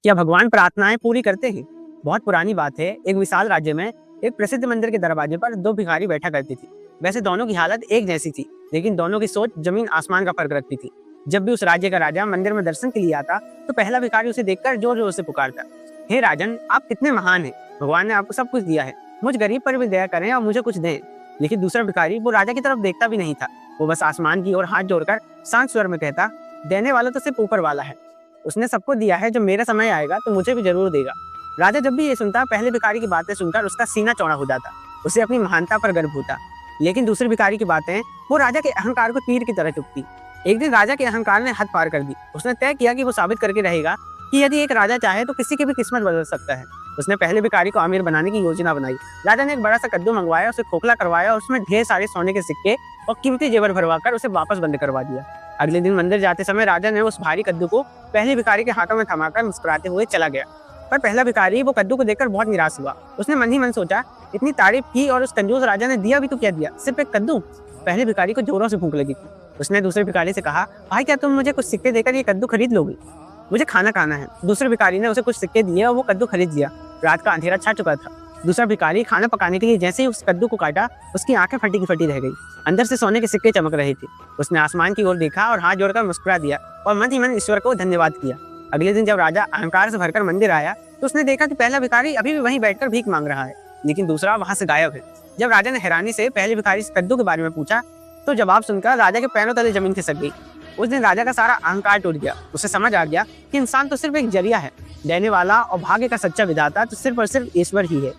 क्या भगवान प्रार्थनाएं पूरी करते हैं? बहुत पुरानी बात है। एक विशाल राज्य में एक प्रसिद्ध मंदिर के दरवाजे पर दो भिखारी बैठा करती थी। वैसे दोनों की हालत एक जैसी थी, लेकिन दोनों की सोच जमीन आसमान का फर्क रखती थी। जब भी उस राज्य का राजा मंदिर में दर्शन के लिए आता, तो पहला भिखारी उसे देखकर जोर जोर से पुकारता, हे राजन, आप कितने महान हैं। भगवान ने आपको सब कुछ दिया है, मुझ गरीब पर भी दया करें और मुझे कुछ दें। लेकिन दूसरा भिखारी वो राजा की तरफ देखता भी नहीं था। वो बस आसमान की ओर हाथ जोड़कर शांत स्वर में कहता, देने वाला तो सिर्फ ऊपर वाला है। उसने सबको दिया है, जब मेरा समय आएगा तो मुझे भी जरूर देगा। राजा जब भी ये सुनता, पहले भिखारी की बातें सुनकर उसका सीना चौड़ा हो जाता। उसे अपनी महानता पर गर्व होता। लेकिन दूसरे भिखारी की बातें वो राजा के अहंकार को तीर की तरह चुभती। एक दिन राजा के अहंकार ने हद पार कर दी। उसने तय किया कि वो साबित करके रहेगा कि यदि एक राजा चाहे तो किसी की भी किस्मत बदल सकता है। उसने पहले भिखारी को अमीर बनाने की योजना बनाई। राजा ने एक बड़ा सा कद्दू मंगवाया, उसे खोखला करवाया और उसमें ढेर सारे सोने के सिक्के और कीमती जेवर भरवाकर उसे वापस बंद करवा दिया। अगले दिन मंदिर जाते समय राजा ने उस भारी कद्दू को पहले भिखारी के हाथों में थमाकर मुस्कुराते हुए चला गया। पर पहला भिखारी वो कद्दू को देखकर बहुत निराश हुआ। उसने मन ही मन सोचा, इतनी तारीफ की और उस कंजूस राजा ने दिया भी तो क्या दिया, सिर्फ एक कद्दू। पहले भिखारी को जोरों से भूख लगी थी। उसने दूसरे भिखारी से कहा, भाई क्या तुम मुझे कुछ सिक्के देकर ये कद्दू खरीद लोगे? मुझे खाना खाना है। दूसरे भिखारी ने उसे कुछ सिक्के दिए और वो कद्दू खरीद लिया। रात का अंधेरा छा चुका था। दूसरा भिखारी खाना पकाने के लिए जैसे ही उस कद्दू को काटा, उसकी आंखें फटी की फटी रह गई। अंदर से सोने के सिक्के चमक रहे थे। उसने आसमान की ओर देखा और हाथ जोड़कर मुस्कुरा दिया और मन ही मन ईश्वर को धन्यवाद किया। अगले दिन जब राजा अहंकार से भरकर मंदिर आया, तो उसने देखा कि पहला भिखारी अभी भी वहीं बैठकर भीख मांग रहा है, लेकिन दूसरा वहां से गायब है। जब राजा ने हैरानी से पहले भिखारी से कद्दू के बारे में पूछा, तो जवाब सुनकर राजा के पैरों तले जमीन खिसक गई। उस दिन राजा का सारा अहंकार टूट गया। उसे समझ आ गया कि इंसान तो सिर्फ एक जरिया है, देने वाला और भाग्य का सच्चा विधाता तो सिर्फ और सिर्फ ईश्वर ही है।